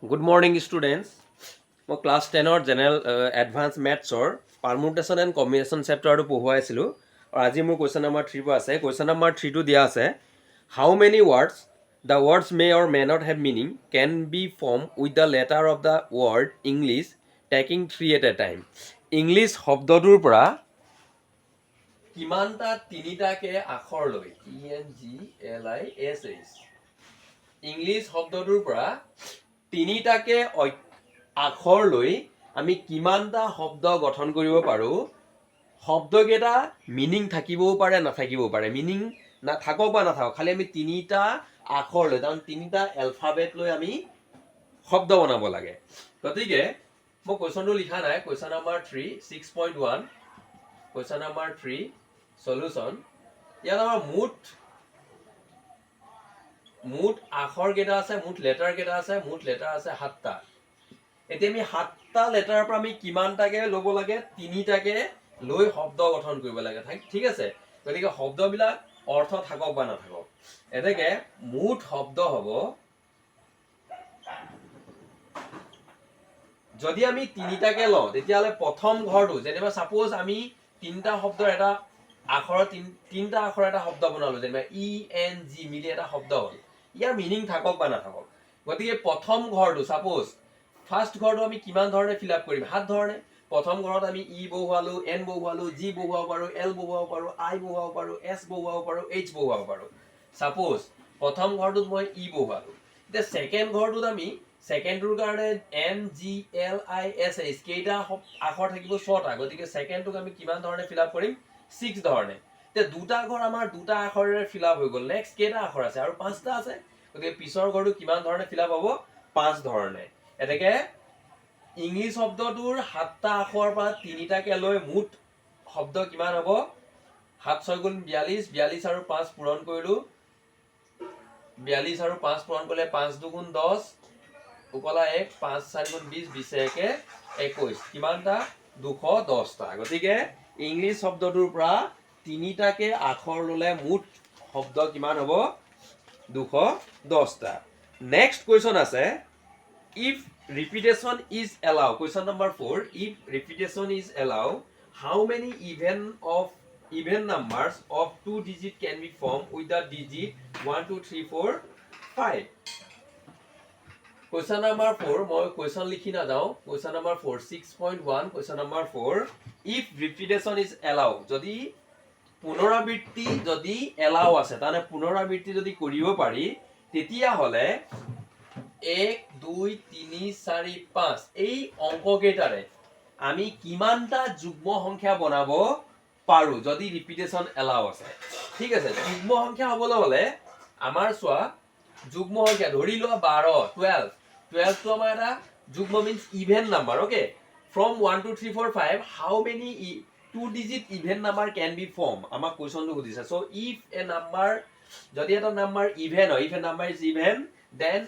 Good morning, students. মই class 10ৰ general advance মেথছৰ পাৰমুটেশ্যন এণ্ড কম্বিনেশ্যন চেপ্টাৰটো পঢ়ুৱাই আছিলোঁ আৰু আজি মোৰ কুৱেশ্যন নম্বৰ 3 পৰা আছে। কুৱেশ্যন নম্বৰ 3টো দিয়া আছে, how many words the words may or may not have meaning can be form with the letter of the word English taking 3 at a time. English শব্দটোৰ পৰা কিমানটা তিনিটাকে আখৰ লৈ ENGLISH ইংলিছ শব্দটোৰ পৰা তিনিটাকে আখৰ লৈ আমি কিমানটা শব্দ গঠন কৰিব পাৰোঁ। শব্দকেইটা মিনিং থাকিবও পাৰে নাথাকিবও পাৰে, মিনিং থাকক বা নাথাকক, খালি আমি তিনিটা আখৰ লৈ তাৰমানে তিনিটা এলফাবেট লৈ আমি শব্দ বনাব লাগে। গতিকে মই কুৱেশ্যনটো লিখা নাই, question number 3 6.1 question number 3 solution. ইয়াত আমাৰ মুঠ আখৰ কেইটা আছে, মুঠ লেটাৰ কেইটা আছে, মুঠ লেটাৰ আছে 7টা। এতিয়া আমি 7টা লেটাৰৰ পৰা আমি কিমানটাকে ল'ব লাগে, তিনিটাকে লৈ শব্দ গঠন কৰিব লাগে, ঠিক আছে। গতিকে শব্দবিলাক অৰ্থ থাকক বা নাথাকক, এনেকে মুঠ শব্দ হ'ব। যদি আমি তিনিটাকে লওঁ তেতিয়াহ'লে প্ৰথম ঘৰটো, যেনিবা ছাপোজ আমি তিনিটা শব্দৰ এটা আখৰৰ তিনিটা আখৰ এটা শব্দ বনালো, যেনিবা ENG মিলি এটা শব্দ হ'ল, ইয়াৰ মিনিং থাকক বা নাথাকক। গতিকে প্ৰথম ঘৰটো, ছাপোজ ফাৰ্ষ্ট ঘৰটো আমি কিমান ধৰণে ফিল আপ কৰিম, 7 ধৰণে। প্ৰথম ঘৰত আমি E বহুৱালো, N বহুৱালো, G বহুৱাব পাৰোঁ, L বহুৱাব পাৰোঁ, I বহুৱাব পাৰোঁ, S বহুৱাব পাৰোঁ, H বহুৱাব পাৰোঁ। ছাপোজ প্ৰথম ঘৰটোত মই E বহুৱালো। এতিয়া ছেকেণ্ড ঘৰটোত আমি ছেকেণ্ডটোৰ কাৰণে NGLISH কেইটা আখৰ থাকিব, 6টা। গতিকে ছেকেণ্ডটোক আমি কিমান ধৰণে ফিল আপ কৰিম, 6 ধৰণে। এতিয়া দুটা ঘৰ আমাৰ দুটা আখৰেৰে ফিল আপ হৈ গ'ল। নেক্সট কেইটা আখৰ আছে, আৰু 5টা আছে। গতিকে পিছৰ ঘৰটো কিমান ধৰণে ফিল আপ হ'ব, 5 ধৰণে। এনেকে ইংলিছ শব্দটোৰ 7টা আখৰৰ পৰা তিনিটাকে লৈ মুঠ শব্দ কিমান হ'ব, 7 6 গুণ 42, 42 আৰু 5 পূৰণ কৰিলো, 42 আৰু 5 পূৰণ কৰিলে 5 2 10, উপলা 1, 5 4 গুণ 20, 20 1 21, কিমানটা, 210টা। গতিকে ইংলিছ শব্দটোৰ পৰা তিনিটাকে আখৰ ল'লে মুঠ শব্দ কিমান হ'ব, 210টা। নেক্সট কুৱেশ্যন আছে, if repetition is allowed, question number 4, if repetition is allowed, how many even numbers of 2 digit can be formed with the digit 1 2 3 4 5? Question number 4, মই question লিখি না যাও। Question number 4 6.1 question number 4, if repetition is allowed, যদি পুনৰাবৃত্তি যদি allow আছে, তাৰমানে পুনৰাবৃত্তি যদি কৰিব পাৰি, তেতিয়া হলে 1 2 3 4 5 এই অংক কেইটাৰে আমি কিমানটা যুগ্ম সংখ্যা বনাব পাৰো যদি ৰিপিটেশন এলাও আছে। ঠিক আছে, যুগ্ম সংখ্যা হবলৈ হলে আমাৰ চোৱা, যুগ্ম সংখ্যা ধৰি লোৱা 12 12 টো আমাৰ এটা যুগ্ম means even number. Okay, from 1 2 3 4 5 how many 2 digit even number can be formed, আমাক কোৱেশ্যনটো সুধিছে। সো if a number, যদি এটা নাম্বাৰ ইভেন হয়, if a number is even, then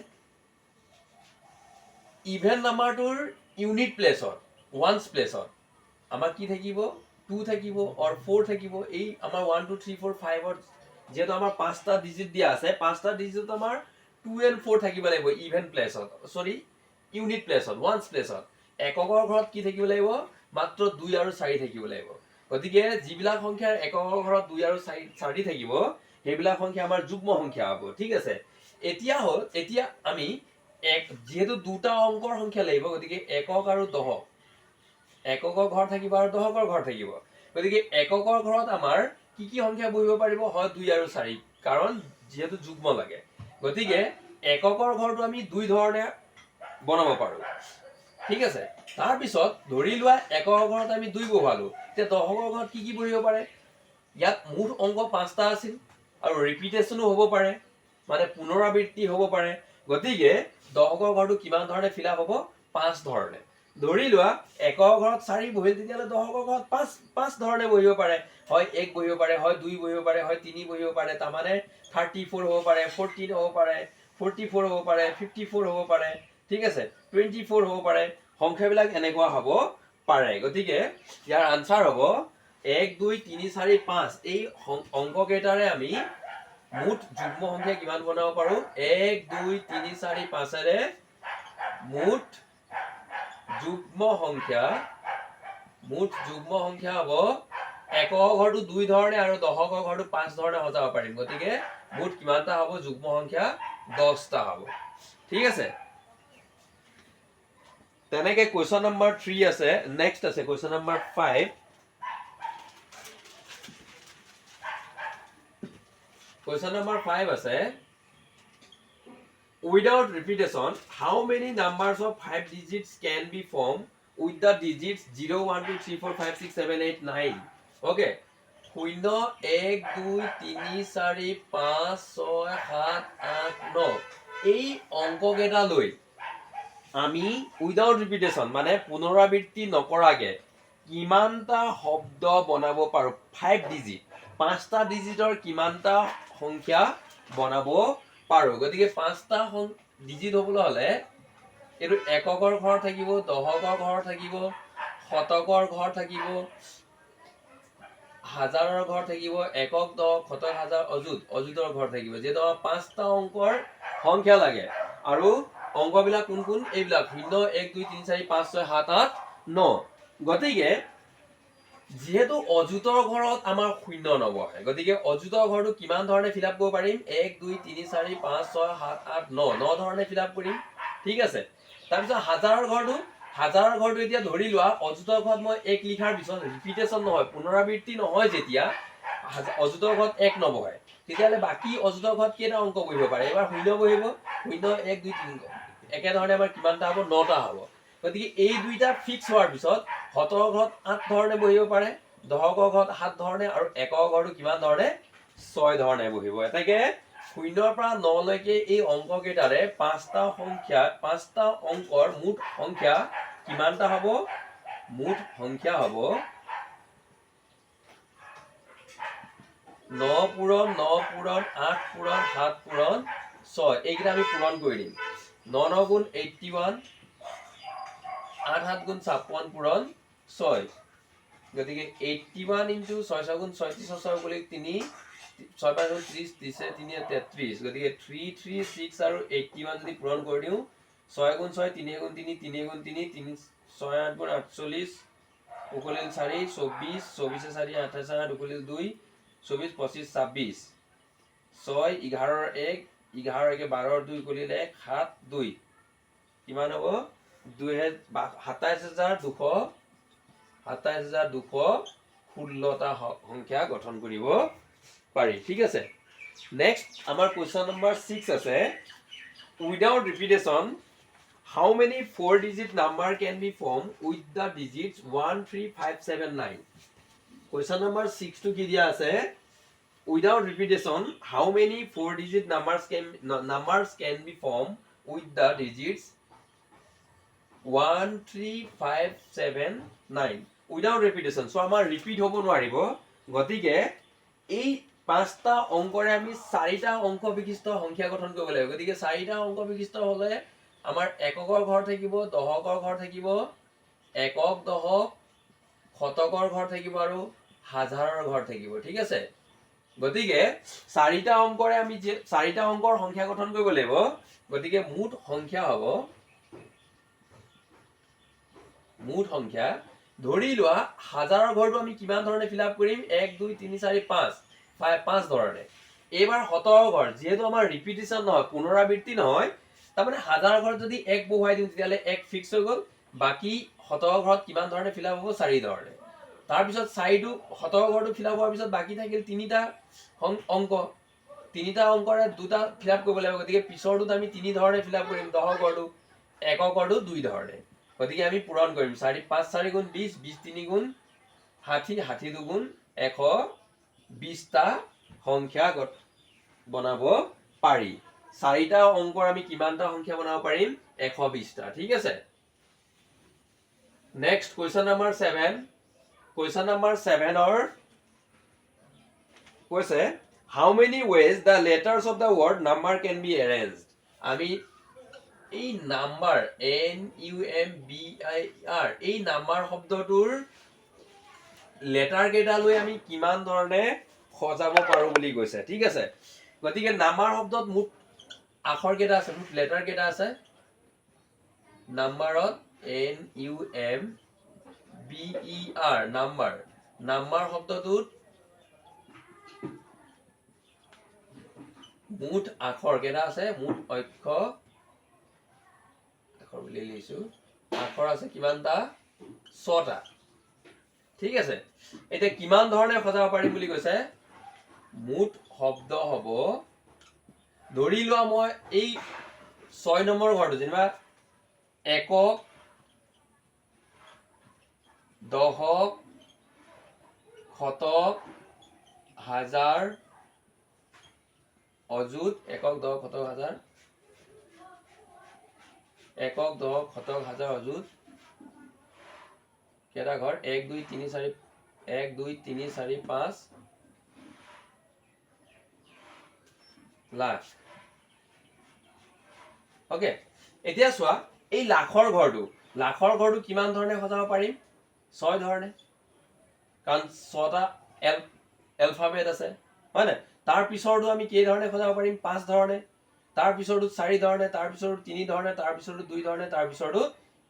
even নাম্বাৰটোৰ ইউনিট প্লেছত, ওৱান্স প্লেছত আমাৰ কি থাকিব, 2 থাকিব অৰ 4 থাকিব। এই আমাৰ 1 2 3 4 5ৰ যেহেতু আমাৰ 5টা ডিজিট দিয়া আছে, 5টা ডিজিট আমাৰ 2 and 4 থাকিব লাগিব ইভেন প্লেছত, সৰি ইউনিট প্লেছত, ওৱান্স প্লেছত। এককৰ ঘৰত কি থাকিব লাগিব, মাত্ৰ 2 আৰু 4 থাকিব লাগিব। গতিকে যিবিলাক সংখ্যাৰ এককৰ ঘৰত 2 আৰু 4 থাকিব, সেইবিলাক সংখ্যা আমাৰ যুগ্ম সংখ্যা হ'ব। ঠিক আছে, এতিয়া আমি যেহেতু দুটা অংকৰ সংখ্যা লাগিব, গতিকে একক আৰু দহক, এককৰ ঘৰ থাকিব আৰু দহকৰ ঘৰ থাকিব। গতিকে এককৰ ঘৰত আমাৰ কি কি সংখ্যা বহিব পাৰিব, হয় 2 আৰু 4, কাৰণ যেহেতু যুগ্ম লাগে। গতিকে এককৰ ঘৰটো আমি 2 ধৰণে বনাব পাৰো। ঠিক আছে, তাৰপিছত ধৰি লোৱা একৰ ঘৰত আমি 2 বহালো, তেতিয়া দহকৰ ঘৰত কি কি বহিব পাৰে, ইয়াত মুঠ অংক 5টা আছিল আৰু ৰিপিটেশনো হ'ব পাৰে, মানে পুনৰাবৃত্তি হ'ব পাৰে। গতিকে দহকৰ ঘৰটো কিমান ধৰণে ফিল আপ হ'ব, 5 ধৰণে। ধৰি লোৱা একৰ ঘৰত 4 বহিল, তেতিয়াহ'লে দহকৰ ঘৰত 5 ধৰণে বহিব পাৰে, হয় 1 বহিব পাৰে, হয় 2 বহিব পাৰে, হয় 3 বহিব পাৰে। তাৰমানে 34 হ'ব পাৰে, 14 হ'ব পাৰে, 44 হ'ব পাৰে, 54 হ'ব পাৰে, ঠিক আছে, 24 হ'ব পাৰে, সংখ্যাবিলাক এনেকুৱা হ'ব পাৰে। গতিকে ইয়াৰ আনসাৰ হ'ব 1 2 3 4 5 এই অংক কেইটাৰে আমি মুঠ যুগ্ম সংখ্যা কিমান বনাব পাৰো, 1 2 3 4 5 ৰে মুঠ যুগ্ম সংখ্যা হ'ব একক ঘৰটো 2 ধৰণে আৰু দশকৰ ঘৰটো 5 ধৰণে সজাব পাৰিম। গতিকে মুঠ কিমানটা হ'ব যুগ্ম সংখ্যা 10টা হ'ব। ঠিক আছে, তেনেকে কুৱেশ্যন নম্বৰ 3 আছে। নেক্সট আছে কুৱেশ্যন নম্বৰ 5। কুৱেশ্যন নম্বৰ 5 আছে, without repetition how many numbers of 5 digits can be formed with the digits 0 1 2 3 4 5 6 7 8 9? okay 0 1 2 3 4 5 6 7 8 9 এই অংককেইটা লৈ আমি উইদাউট ৰিপিটেশ্যন মানে পুনৰাবৃত্তি নকৰাকে কিমানটা শব্দ বনাব পাৰো? 5 ডিজিট, 5টা ডিজিটৰ কিমানটা সংখ্যা বনাব পাৰো? গতিকে 5টা ডিজিট হ'বলৈ হলে এইটো এককৰ ঘৰ থাকিব, দশকৰ ঘৰ থাকিব, শতকৰ ঘৰ থাকিব, হাজাৰৰ ঘৰ থাকিব, একক দশক শতক হাজাৰ অযুতৰ ঘৰ থাকিব। যিহেতু আমাৰ 5টা অংকৰ সংখ্যা লাগে আৰু অংকবিলাক কোন কোন? এইবিলাক 0 1 2 3 4 5 6 7 8 9। গতিকে যিহেতু অযুতৰ ঘৰত আমাৰ 0 নবহে, গতিকে অযুতৰ ঘৰটো কিমান ধৰণে ফিল আপ কৰিব পাৰিম? 1 2 3 4 5 6 7 8 9 ধৰণে ফিল আপ কৰিম। ঠিক আছে, তাৰপিছত হাজাৰৰ ঘৰটো এতিয়া ধৰি লোৱা অযুতৰ ঘৰত মই 1 লিখাৰ পিছত ৰিপিটেশ্যন নহয়, পুনৰাবৃত্তি নহয়, যেতিয়া অযুতৰ ঘৰত 1 নবহে, তেতিয়াহ'লে বাকী অযুতৰ ঘৰত কেইটা অংক বহিব পাৰে? এবাৰ 0 বহিব, 0 1 2 3 একেধৰণে আমাৰ কিমানটা হ'ব? 9টা হ'ব। গতিকে এই দুইটা ফিক্স হোৱাৰ পিছত শতকৰ ঘৰত 8 ধৰণে বহিব পাৰে, দশকৰ ঘৰত 7 ধৰণে আৰু একৰ ঘৰটো কিমান ধৰণে? 6 ধৰণে বহিব। এতেকে 0 পৰা 9 লৈকে এই অংককেইটাৰে 5টা অংকৰ মুঠ সংখ্যা কিমানটা হ'ব? মুঠ সংখ্যা হ'ব 9 পূৰণ 9 পূৰণ 8 পূৰণ 7 পূৰণ 6। এইকেইটা আমি পূৰণ কৰি দিম। 9 9 গুণ 81, 8 7 গুণ 56 পূৰণ 6। গতিকে 81 ইনটু 6 6 গুণ 36 6 গুণ 3 6 5 গুণ 30 30 3 33। গতিকে 3 3 6 আৰু 81 যদি পূৰণ কৰি দিওঁ, 6 গুণ 6 3 গুণ 3 3 গুণ 3 3 6 8 গুণ 48 উকলিল 4 24 24 4 28 8 উকলিল 2 24 25 26 6 11 1 11 1 12 2 উকলিল 1 7 2 কিমান হ'ব? 27,216টা সংখ্যা গঠন কৰিব পাৰি। ঠিক আছে, নেক্সট আমাৰ কুৱেশ্যন নম্বৰ 6 আছে, without ৰিপিটেশ্যন how many 4 digit number can be formed with the digits 1 3 5 7 9? Question number 6 to কি দিয়া আছে? Without repetition how many 4 digit numbers can be formed with the digits 1 3 5 7 9? Without repetition, so আমাৰ repeat হ'ব নোৱাৰিব। গতিকে এই 5টা অংকৰে আমি 4টা অংক বিশিষ্ট সংখ্যা গঠন কৰিব লাগিব। গতিকে 4টা অংক বিশিষ্ট হলে আমাৰ এককৰ ঘৰ থাকিব, দশকৰ ঘৰ থাকিব, একক দশক শতকৰ ঘৰ থাকিব আৰু হাজাৰৰ ঘৰ থাকিব। ঠিক আছে, গতিকে 4টা অংকৰে আমি 4টা অংকৰ সংখ্যা গঠন কৰিব লাগিব। গতিকে মুঠ সংখ্যা ধৰি লোৱা হাজাৰৰ ঘৰটো আমি কিমান ধৰণে ফিল আপ কৰিম? 1 2 3 4 5 ধৰণে। এইবাৰ শতকৰ ঘৰ যিহেতু আমাৰ ৰিপিটেশ্যন নহয়, পুনৰাবৃত্তি নহয়, তাৰমানে হাজাৰৰ ঘৰত যদি 1 বহুৱাই দিওঁ তেতিয়াহ'লে 1 ফিক্স হৈ গ'ল। বাকী শতকৰ ঘৰত কিমান ধৰণে ফিল আপ হ'ব? 4 ধৰণে। তাৰপিছত 4টো শতকৰ ঘৰটো ফিল আপ হোৱাৰ পিছত বাকী থাকিল 3টা অংক, 3টা অংকৰে 2টা ফিল আপ কৰিব লাগিব। গতিকে পিছৰটোত আমি 3 ধৰণে ফিল আপ কৰিম, দশকৰ ঘৰটো, একক ঘৰটো 2 ধৰণে। গতিকে আমি পূৰণ কৰিম 4 5 4 গুণ 20 20 3 গুণ 60 60 2 গুণ 120টা সংখ্যা বনাব পাৰি। 4টা অংকৰ আমি কিমানটা সংখ্যা বনাব পাৰিম? 120টা। ঠিক আছে, next question number 7। Question number 7ৰ কৈছে how many ways the letters of the word number can be arranged? আমি এই নাম্বাৰ NUMBIR এই নাম্বাৰ শব্দটোৰ লেটাৰ কেইটা লৈ আমি কিমান ধৰণে সজাব পাৰো বুলি কৈছে। ঠিক আছে, গতিকে নাম্বাৰ শব্দত মুঠ আখৰ কেইটা আছে? মুঠ লেটাৰ কেইটা আছে? নাম্বাৰত NUMBER নাম্বাৰ নাম্বাৰ শব্দটোত মুঠ আখৰ কেইটা আছে মুঠ আখৰ বুলি লিখিছো আখৰ আছে কিমানটা 6টা ঠিক আছে এতিয়া কিমান ধৰণে সজাব পাৰিম বুলি কৈছে মুঠ শব্দ হ'ব ধৰি লোৱা মই এই 6 নম্বৰ ঘৰটো যেনিবা একক দশক শতক হাজাৰ অযুত একক দশক শতক হাজাৰ একক দশক শতক হাজাৰ অযুত কেইটা ঘৰ 1 2 3 4 1 2 3 4 5 লাখ ওকে এতিয়া চোৱা এই লাখৰ ঘৰটো কিমান ধৰণে সজাব পাৰিম 6 ধৰণে কাৰণ 6টা এলফাবেট আছে হয় না তাৰ পিছৰটো আমি কেই ধৰণে সজাব পাৰিম 5 ধৰণে তাৰ পিছৰটো 4 ধৰণে তাৰ পিছৰটো 3 ধৰণে তাৰ পিছৰটো 2 ধৰণে তাৰ পিছৰটো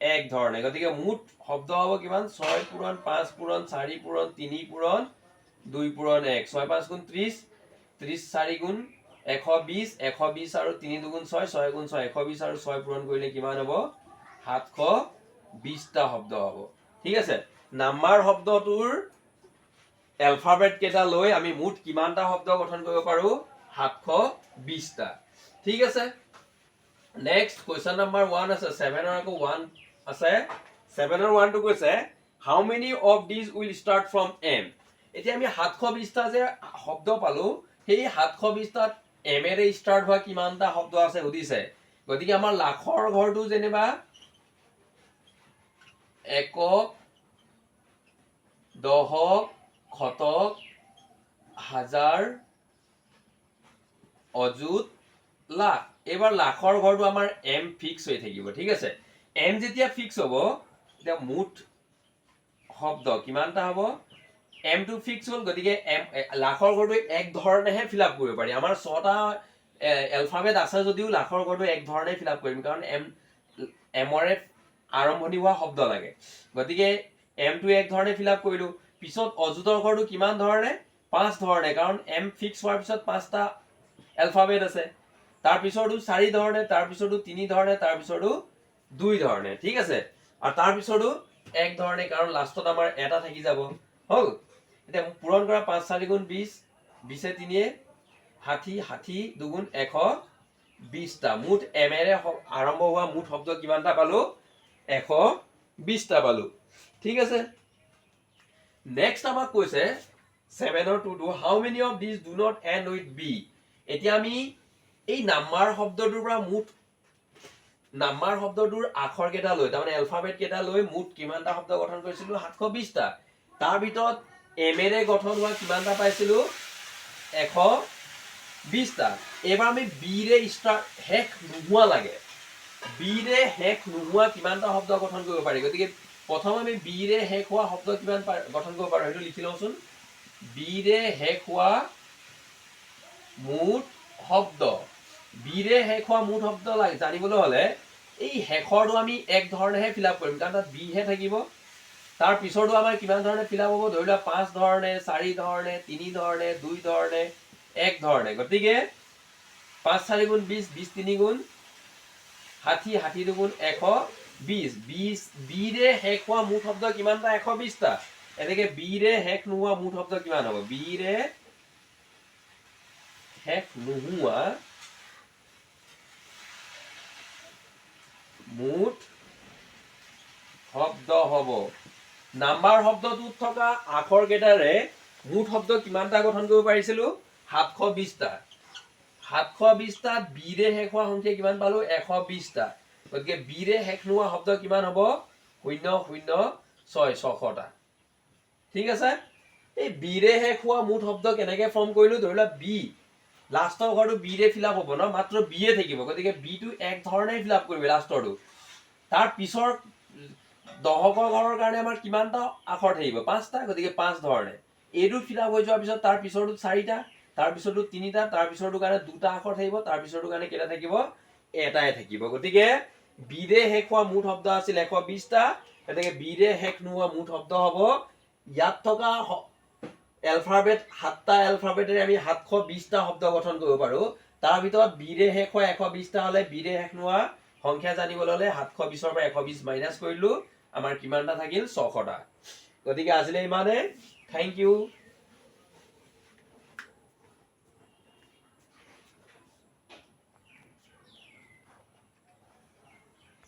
1 ধৰণে গতিকে মুঠ শব্দ হ'ব কিমান 6 পূৰণ 5 পূৰণ 4 পূৰণ 3 পূৰণ 2 পূৰণ 1 6 5 গুণ 30 30 4 গুণ 120 120 আৰু 3 দুগুণ 6 6 গুণ 6 120 আৰু 6 পূৰণ কৰিলে কিমান হ'ব 720টা শব্দ হ'ব ঠিক আছে নাম্বাৰ শব্দটোৰ এলফাবেট কেইটা লৈ আমি মুঠ কিমানটা শব্দ গঠন কৰিব পাৰো 720টা ঠিক আছে নেক্সট কোৱেশ্চন নাম্বাৰ 1 আছে 7 ৰ আকৌ 1 আছে 7 ৰ 1 টো কৈছে how many of this will start from M এতিয়া আমি 720টা যে শব্দ পালো সেই 720টাত এম এৰে ষ্টাৰ্ট হোৱা কিমানটা শব্দ আছে সুধিছে গতিকে আমাৰ লাখৰ ঘৰটো যেনিবা একক দশক শতক হাজাৰ অযুত লাখ এবাৰ লাখৰ ঘৰটো আমাৰ এম ফিক্স হৈ থাকিব ঠিক আছে এম যেতিয়া ফিক্স হ'ব তেতিয়া মুঠ শব্দ কিমানটা হ'ব এম টো ফিক্স হ'ল গতিকে এম লাখৰ ঘৰটো এক ধৰণেহে ফিল আপ কৰিব পাৰি আমাৰ 6টা এলফাবেট আছে যদিও লাখৰ ঘৰটো এক ধৰণে ফিল আপ কৰিম কাৰণ এমৰে আৰম্ভণি হোৱা শব্দ লাগে গতিকে এম টো এক ধৰণে ফিল আপ কৰিলো পিছত অযুতৰ ঘৰটো কিমান ধৰণে 5 ধৰণে কাৰণ এম ফিক্স হোৱাৰ পিছত 5টা এলফাবেট আছে তাৰ পিছৰটো 4 ধৰণে তাৰ পিছৰটো 3 ধৰণে তাৰ পিছৰটো 2 ধৰণে ঠিক আছে আৰু তাৰ পিছৰটো এক ধৰণে কাৰণ লাষ্টত আমাৰ এটা থাকি যাব হল এতিয়া পূৰণ কৰা 5 4 গুণ 20 20 এ 3 60 60 দুগুণ 120টা মুঠ এমেৰে আৰম্ভ হোৱা মুঠ শব্দ কিমানটা পালো 120টা পালো ঠিক আছে নেক্সট আমাক কৈছে 7 ৰ 2 how many of this do not end with B এতিয়া আমি এই নাম্বাৰ শব্দটোৰ পৰা মুঠ নাম্বাৰ শব্দটোৰ আখৰ কেইটা লৈ তাৰমানে এলফাবেট কেইটা লৈ মুঠ কিমানটা শব্দ গঠন কৰিছিলো 720টা তাৰ ভিতৰত এমেৰে গঠন হোৱা কিমানটা পাইছিলো 120টা এবাৰ আমি বি ৰে ষ্টাৰ্ট হেক নোহোৱা লাগে বি ৰে হেক নোহোৱা কিমানটা শব্দ গঠন কৰিব পাৰি গতিকে প্ৰথম আমি বি ৰে হেক হোৱা শব্দ কিমান গঠন কৰিব পাৰো সেইটো লিখি লওঁচোন বি ৰে হেক হোৱা মুঠ শব্দ বি ৰে হেক হোৱা মুঠ শব্দ জানিবলৈ হলে এই হেকৰটো আমি এক ধৰণেহে ফিল আপ কৰিম কাৰণ তাত বি হে থাকিব তাৰ পিছৰটো আমাৰ কিমান ধৰণে ফিল আপ হ'ব ধৰি লোৱা 5 ধৰণে 4 ধৰণে 3 ধৰণে 2 ধৰণে 1 ধৰণে গতিকে 5 4 গুণ 20 20 3 গুণ 60 60 দুগুণ 120 20 বি ৰে হেক হোৱা মুঠ শব্দ কিমানটা 120টা এনেকে বি ৰে হেক নোহোৱা মুঠ শব্দ কিমান হ'ব বি ৰে হেক নোহোৱা মুঠ শব্দ হ'ব নাম্বাৰ শব্দটোত থকা আখৰ কেইটাৰে মুঠ শব্দ কিমানটা গঠন কৰিব পাৰিছিলো 720টা 720টাত বি ৰে শেষ হোৱা সংখ্যা কিমান পালো 120টা গতিকে বি ৰে শেষ নোহোৱা শব্দ কিমান হ'ব 006 600টা ঠিক আছে এই বি ৰে শেষ হোৱা মুঠ শব্দ কেনেকৈ ফৰ্ম কৰিলো ধৰিলা বি লাষ্টৰ ঘৰটো বি ৰে ফিল আপ হ'ব ন মাত্ৰ বি এ থাকিব গতিকে বি টো এক ধৰণে ফিল আপ কৰিবি লাষ্টৰটো তাৰ পিছৰ দহকৰ ঘৰৰ কাৰণে আমাৰ কিমানটা আখৰ থাকিব 5টা গতিকে 5 ধৰণে এইটো ফিল আপ হৈ যোৱাৰ পিছত তাৰ পিছৰটো 4টা তাৰ পিছৰটো 3টা তাৰ পিছৰটো কাৰণে 2টা আখৰ থাকিব তাৰ পিছৰটো কাৰণে কেইটা থাকিব এটাই থাকিব গতিকে বিৰে শেষ হোৱা মুঠ শব্দ আছিল 120টা, গতিকে বিৰে শেষ নোহোৱা মুঠ শব্দ হ'ব ইয়াত থকা এলফাবেট 7টা এলফাবেটেৰে আমি 720টা শব্দ গঠন কৰিব পাৰো। তাৰ ভিতৰত বিৰে শেষ হোৱা 120টা হলে বিৰে শেষ নোহোৱা সংখ্যা জানিবলৈ হলে 720ৰ পৰা 120 মাইনাছ কৰিলো, আমাৰ কিমানটা থাকিল 600টা। গতিকে আজিলৈ ইমানে। Thank U.